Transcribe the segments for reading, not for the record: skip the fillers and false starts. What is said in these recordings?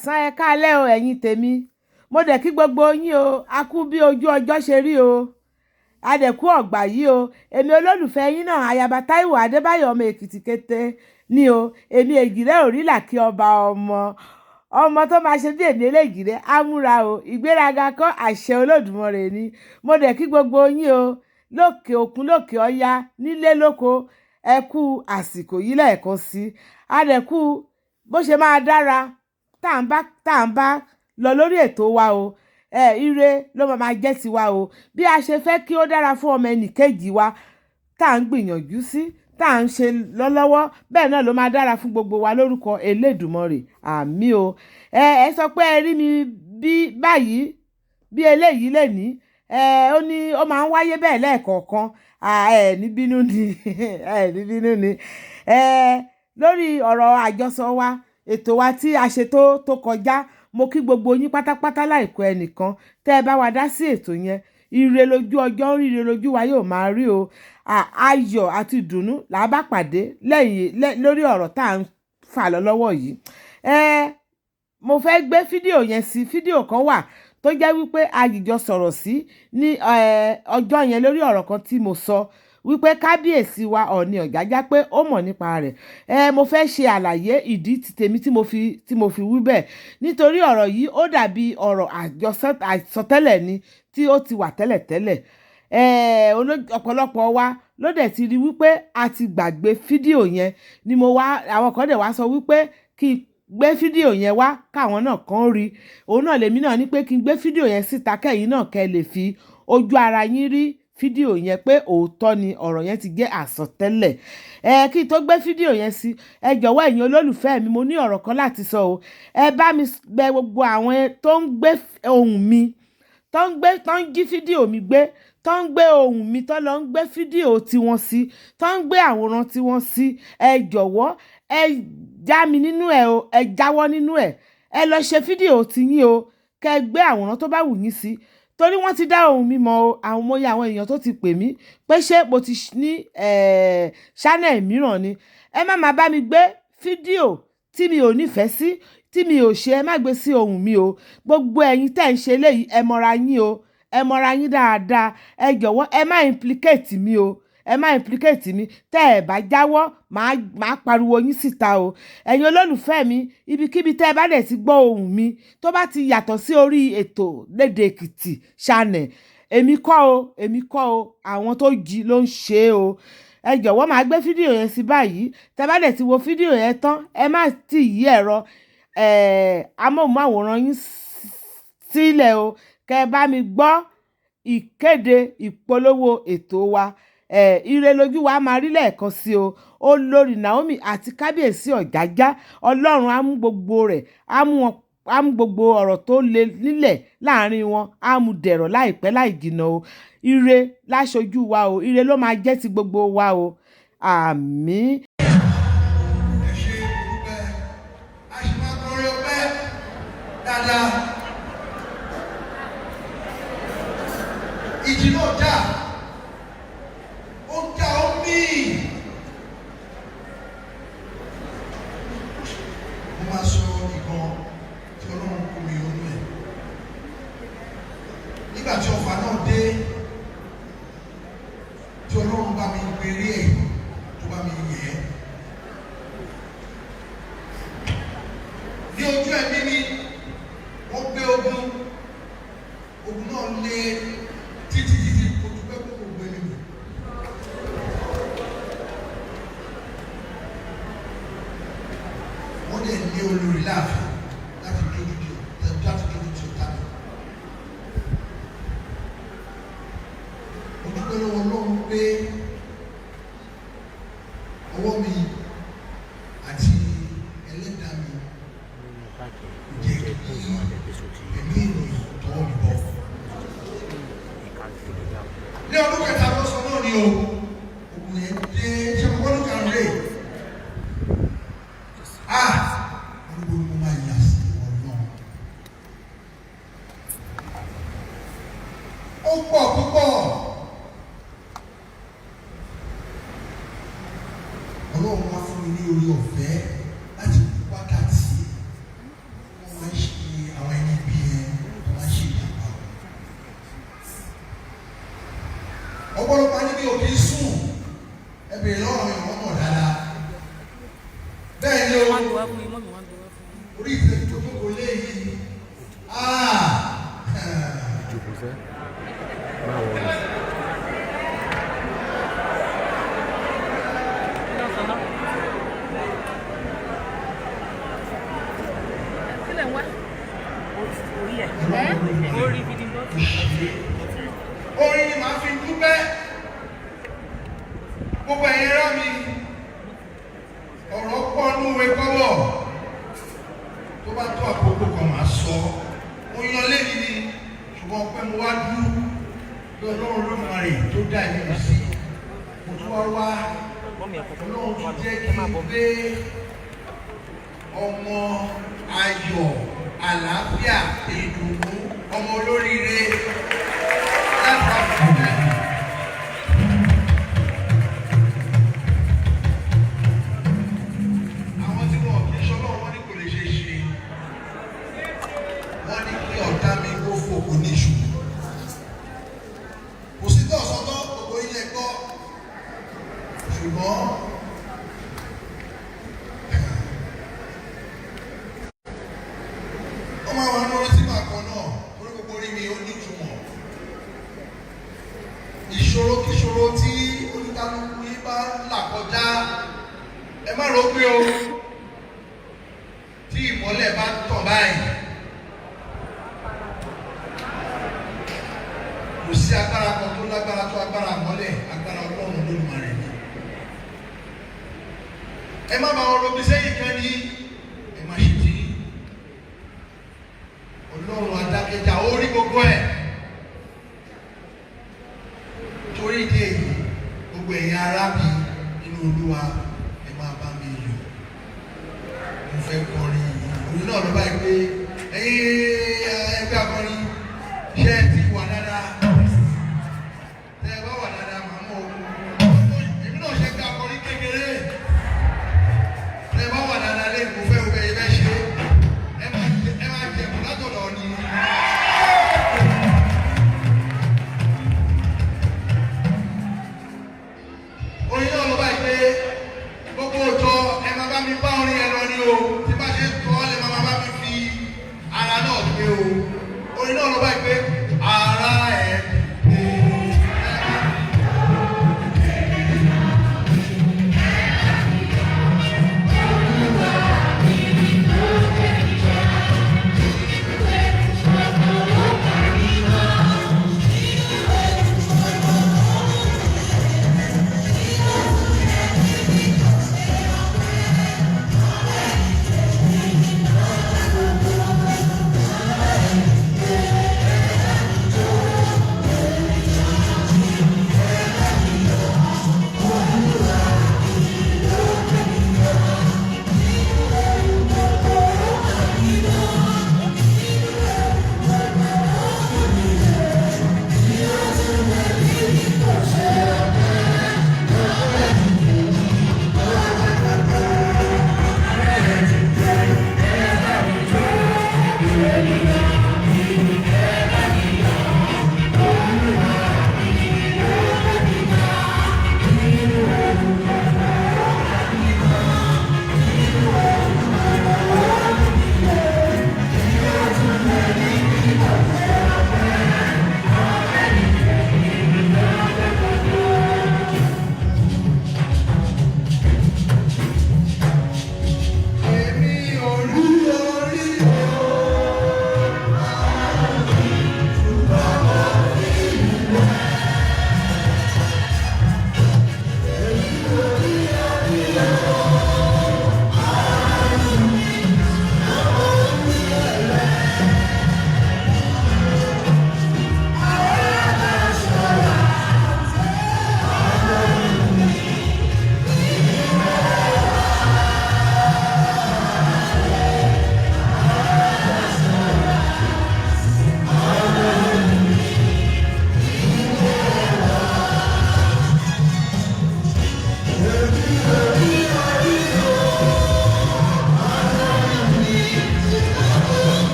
káàsán ẹ káalẹ́ o ẹ̀yin tèmi mo dẹ̀ kí gbogbo yín o a kú bí ojú ọjọ́ ṣe rí o a dẹ̀ kú ọ̀gbà yìí o èmi olólùfẹ́ yín náà ayaba Táíwò Adébáyọ̀ ọmọ Èkìtì kété ni o èmi èjìrẹ́ òrìlà kí ọba ọmọ tó máa ṣe bí èmi eléjìrẹ́ amúra o ìgbéraga kọ́ àṣẹ Olódùmarè ni mo dẹ̀ kí gbogbo yín o lókè òkun lókè ọya nílé lóko ẹ kú àsìkò yìí lẹ́ẹ̀kan sí a dẹ̀ kú bó ṣe máa dára tá à ń bá lọ lórí ètò wa o ire ló máa jẹ́ tiwa o bí a ṣe fẹ́ kí ó dára fún ọmọ ẹnìkejì wa tá à ń gbìyànjú sí tá à ń ṣe lọ́wọ́ bẹ́ẹ̀ náà ló máa dára fún gbogbo wa lórúkọ Elédùmarè àmín o ẹ sọ pé ẹ rí mi bí báyìí bí eléyìí lè ní ó ní ó máa ń wáyé bẹ́ẹ̀ lẹ́ẹ̀kọ̀ọ̀kan ní bínú ni ní bínú ni lórí ọ̀rọ̀ àjọsọ wa ètò wa tí a ṣe tó kọjá mo kí gbogbo yín pátápátá láìkó ẹnìkan tẹ́ ẹ bá wa dá sí ètò yẹn ire lójú ọjọ́ ń ríre lójú wa yóò máa rí o ayọ̀ àti ìdùnnú là bá pàdé lẹ́yìn lórí ọ̀rọ̀ tá à ń fà lọ́wọ́ yìí mo fẹ́ gbé fídíò yẹn sí fídíò kan wà tó jẹ́ wípé àjìjọ sọ̀rọ̀ sí ní ọjọ́ yẹn lórí ọ̀rọ̀ kan tí mo sọ wípé kábíyèsí wa Ọọ̀ni Ọ̀jájá pé ó mọ̀ nípa rẹ̀ mo fẹ́ ṣe àlàyé ìdí ti tèmi tí mo fi wí bẹ́ẹ̀ nítorí ọ̀rọ̀ yìí ó dàbí ọ̀rọ̀ àsọtẹ́lẹ̀ ni tí ó ti wà tẹ́lẹ̀tẹ́lẹ̀ ọ̀pọ̀lọpọ̀ wa ló dẹ̀ ti rí wípé a ti gbàgbé fídíò yẹn ni mo wá àwọn kan dẹ̀ wá sọ wípé kí n gbé fídíò yẹn wá káwọn náà kàn rí òun náà lèmi náà ní pé kí n gbé fídíò yẹn síta kẹ́yìn náà kẹ́ lè fi ojú ara yín rí fídíò yẹn pé òótọ́ ni ọ̀rọ̀ yẹn ti jẹ́ àsọtẹ́lẹ̀ kí n tó gbé fídíò yẹn sí ẹ jọ̀wọ́ ẹ̀yin olólùfẹ́ mi mo ní ọ̀rọ̀ kan láti sọ o ẹ bá mi bẹ̀ gbogbo àwọn tó ń gbé ohùn mi tó ń jí fídíò mi gbé tó ń gbé ohùn mi tó lọ ń gbé fídíò tiwọn sí tó ń gbé àwòrán tiwọn sí ẹ jọ̀wọ́ ẹ já mi nínú ẹ o ẹ jáwọ́ nínú ẹ ẹ lọ ṣe fídíò tiyín o kẹ́ gbé àwòrán tó bá wù yín sí torí wọ́n ti dá ohùn mi mọ̀ o àwọn mọ̀ye àwọn èèyàn tó ti pè mí pé ṣé mo ti ní channel mìíràn ni ẹ má bá mi gbé fídíò tí mi ò nífẹ̀ẹ́ sí tí mi ò ṣe ẹ má gbé sí ohùn mi o gbogbo ẹ̀yin tẹ́ ń ṣe léyìí ẹ mọ̀ra yín o ẹ mọ̀ra yín dáadáa ẹ jọ̀wọ́ ẹ má implicate mi o ẹ má implicate mi tẹ́ ẹ bá jáwọ́ màá pariwo yín síta o ẹ̀yin olólùfẹ́ mi ibikíbi tẹ́ ẹ bá dẹ̀ ti gbọ́ ohùn mi tó bá ti yàtọ̀ sí orí ètò LEDE Èkìtì channel èmi kọ́ o àwọn tó jí ló ń ṣe o ẹ jọ̀wọ́ màá gbé fídíò yẹn sí báyìí tẹ́ bá dẹ̀ ti wo fídíò yẹn tán ẹ má ti yí ẹ̀rọ amóhùnmáwòrán yín sílẹ̀ o kẹ́ ẹ bá mi gbọ́ ìkéde ìpolówó ètò wa ire lójú wa máa rí lẹ́ẹ̀kan sí o Olori Naomi àti Kabiyesi Ọ̀jájá Ọlọ́run á mú gbogbo rẹ̀ á mú gbogbo ọ̀rọ̀ tó le nílẹ̀ láàrin wọn á mú dẹ̀rọ̀ láìpẹ́ láì jìnnà o ire láṣojú wa o ire ló máa jẹ́ ti gbogbo wa o àmín. Ìjì náà já ó já ó mí. Mo máa sọ ìkan tí Ọlọ́run kò mí lónú ẹ̀. Nígbà tí ọfà náà dé, tí Ọlọ́run bá mi gbèrè ẹ̀ tó bá mi yẹ̀ ẹ́. Ní ojú ẹ̀mí mi, wọ́n gbé ogun náà lé títí kò dúpẹ́ kó kò gbé nínú. Wọ́n dẹ̀ ní olórí láàfin láti dójú tí ó tàbí. Mo dúpẹ́ lọ́wọ́ Ọlọ́run pé ọwọ́ mi àti ẹlẹ́dàá mi jẹ́ kí ẹ̀mí ènìyàn tọwọ́ mi bọ̀. Ní ọdún kẹta ló sọ náà ni o ògùn yẹn dé ṣe mo gbọ́dọ̀ kan rè olùgbò ni mo máa yà sí ọ̀nà ó pọ̀ púpọ̀ Ọlọ́run wá fún mi ní orí ọ̀fẹ́ láti wákàtí wọ́n máa ń ọ̀pọ̀lọpọ̀ ayé bí òkè sùn ẹ bèrè lọ́rọ̀ ìwọ̀n mọ̀ dáadáa bẹ́ẹ̀ ni o orí ìtẹ́jú tó kókò léyìí orin ni màá fi dúpẹ́ gbogbo ẹ̀yin rá mi ọ̀rọ̀ pọ̀ núwe kọ́bọ̀ tó bá tó àkókò kan máa sọ mo yan lẹ́ni ni ṣùgbọ́n pé mo wá dúró bí ọlọ́run ló máa rìn tó dá ìlú sí mo tún wá wá ọlọ́run ti jẹ́ kí n gbé ọmọ ayọ̀ àlàáfíà ìdùnnú ọmọ olóríire láti wá fún mi. Àwọn tí wọn kì í ṣọlọ́ wọn ní kò lè ṣe ṣe wọ́n ní kí ọ̀tá mi kó fòkó níṣu. Kò sí tó ọ̀sọ́tọ́ gbogbo ilé gbọ́ ṣùgbọ́n ọmọ àwọn ọmọ tí màá kọ náà orí gbogbo orí mi ó ní ìtumọ̀. Ìṣòro kíṣòro tí oníkálukú yìí bá là kọjá ẹ má rò pé o tí ìmọ́lẹ̀ bá tàn báyìí kò sí agbára kan tó lágbára tó agbára mọ́lẹ̀ agbára Ọlọ́run Olódùmarè ni. Ẹ má bá wọn robi sẹ́yìn kan ní ẹ má ṣe tí Ọlọ́run adákẹ́jà ó rí gbogbo ẹ̀ torí ìdí èyí gbogbo ẹ̀yin ará mi nínú Olúwa ẹ máa bá mi yọ̀ mo fẹ́ kọrin òun náà ló báyìí pé ẹ̀yin ẹgbẹ́ akọrin ṣe é ti wà dáadáa tẹ́ ẹ bá wà dáadáa màá mọ̀ èmi náà ṣe gbé akọrin kékeré tẹ́ ẹ bá wà dáadáa lẹ́yìn mo fẹ́ wọ́pẹ́ yẹ bẹ́ ṣe ẹ máa jẹ̀kù látọ̀dọ̀ ni. Orin náà ló báyìí pé gbogbo òjò ẹ máa bá mi bá orin ẹ lọ ní o tí bá ṣe tọ́ lẹ máa bá mi fi ara náà gbé o. Orin náà ló báyìí pé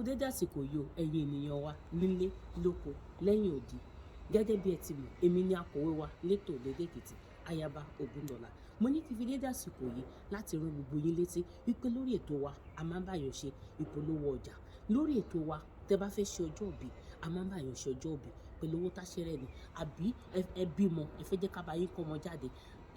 dédé àsìkò yìí o, ẹ̀yin ènìyàn wa nílé lóko lẹ́yìn odi. Gẹ́gẹ́ bí ẹ ti mọ̀, èmi ni akọ̀wé wa létò LEDE Èkìtì, Ayaba Ògúndọ̀là. Mo ní kí n fi dédé àsìkò yìí láti rán gbogbo yín létí wípé lórí ètò wa a máa ń báyọ̀ ṣe ìpolówó ọjà. Lórí ètò wa tẹ́ bá fẹ́ ṣe ọjọ́ ìbí, a máa ń báyọ̀ ṣe ọjọ́ ìbí pẹ̀lú owó táṣẹ́rẹ́ ni. Àbí ẹ bímọ, ẹ fẹ́ jẹ́ ká bá yín kọ́ ọmọ jáde,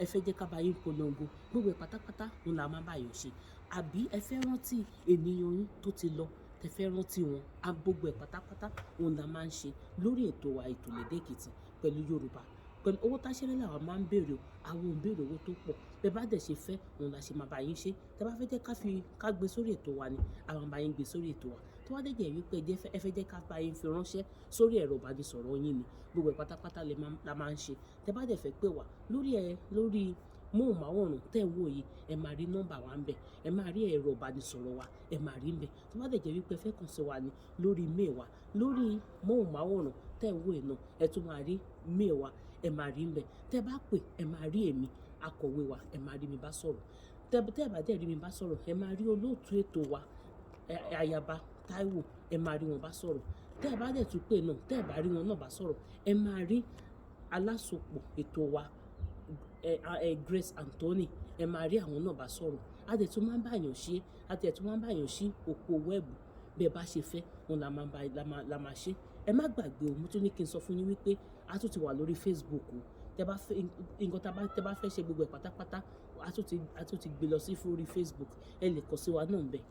ẹ fẹ́ jẹ́ ká bá yín polongo, gbogbo ẹ̀ pátápátá òun la máa ń báyọ̀ ṣe. Àbí ẹ fẹ́ rántí ènìyàn yín tó ti lọ, tẹ fẹ́ rántí wọn, gbogbo ẹ̀ pátápátá òun la máa ń ṣe lórí ètò wa, ètò LEDE Èkìtì pẹ̀lú Yorùbá. Pẹ̀lú owó táṣẹ́rẹ́ làwa máa ń béèrè o, àwọn ò ń béèrè owó tó pọ̀. Bẹ́ẹ̀ bá dẹ̀ ṣe fẹ́, òun la ṣe máa bá yín ṣe. Tẹ́ bá fẹ́ jẹ́ ká gbé sórí ètò wa ni, àwọn bá yín gbé sórí ètò wa. Tó wá dẹ̀ jẹ́ wípé ẹ fẹ́ jẹ́ ká bá yín fi ránṣẹ́ sórí ẹ̀rọ ìbánisọ̀rọ̀ yín ni, gbogbo ẹ̀ pátápátá la máa ń ṣe. Tẹ́ bá dẹ̀ fẹ́ pè wá lórí móhùnmáwòrán tẹ́ ń wò yìí, ẹ máa rí nọ́mbà wa ń bẹ̀, ẹ máa rí ẹ̀rọ ìbánisọ̀rọ̀ wa, ẹ máa rí ń bẹ̀. Tó bá dẹ̀ jẹ́ wípé ẹ fẹ́ kàn sí wa ni lórí mail wa, lórí móhùnmáwòrán tẹ́ ń wò yìí náà, ẹ tún máa rí mail wa, ẹ máa rí ń bẹ̀. Tẹ́ bá pè, ẹ máa rí èmi, akọ̀wé wa, ẹ máa rí mi bá sọ̀rọ̀. Tẹ́ bá dẹ̀ rí mi bá sọ̀rọ̀, ẹ máa rí olóòtú ètò wa, Ayaba Táíwò, ẹ máa rí wọn bá sọ̀rọ̀. Tẹ́ bá dẹ̀ tún pè náà, tẹ́ bá rí wọn náà bá sọ̀rọ̀, ẹ máa rí alásopọ̀ ètò wa, Grace Anthony, ẹ máa rí àwọn náà bá sọ̀rọ̀. A dẹ̀ tún máa ń báyàn ṣí òpó wẹ́ẹ̀bù bẹ́ẹ̀ bá ṣe fẹ́, òun la máa ṣe. Ẹ má gbàgbé o, mo tún ní kí n sọ fún yín wípé a tún ti wà lórí Facebook o. Tẹ́ bá fẹ́ ṣe gbogbo ẹ̀ pátápátá, a tún ti gbé lọ sí orí Facebook. Ẹ lè kàn sí wa náà ńbẹ̀.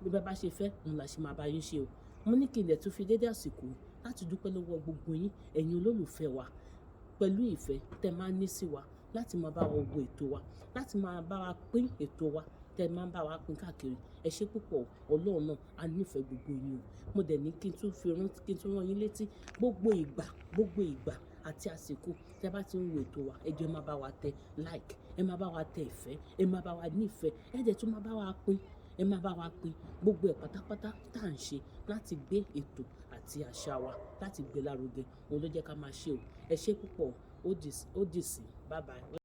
Bí bá ṣe fẹ́, òun la ṣe máa bá yín ṣe o. Mo ní kí n dẹ̀ tún fi dédé àsìkò láti dúpẹ́ lọ́wọ́ gbogbo yín, ẹ̀yin olólùfẹ́ wa, pẹ̀lú ìfẹ́ tẹ́ máa ń ní sí wa, láti máa bá wa wo ètò wa, láti máa bá wa pín ètò wa, tẹ́ máa ń bá wa pín káàkiri. Ẹ ṣé púpọ̀, Ọlọ́run náà á nífẹ̀ẹ́ gbogbo yín o. Mo dẹ̀ ní kí n tún rán yín létí gbogbo ìgbà àti àsìkò tẹ́ bá ti ń wo ètò wa, ẹ jọ̀ọ́ máa bá wa tẹ like, ẹ máa bá wa tẹ ìfẹ́, ẹ máa bá wa nífẹ̀ẹ́, ẹ dẹ̀ tún máa bá wa pín, ẹ máa bá wa pín gbogbo ẹ̀ pátápátá tá à ń ṣe láti gbé ètò àti àṣà wa láti gbé lárugẹ. Òun ló jẹ́ ká máa ṣe o. Ẹ ṣé púpọ̀, ó dì sí, bye bye.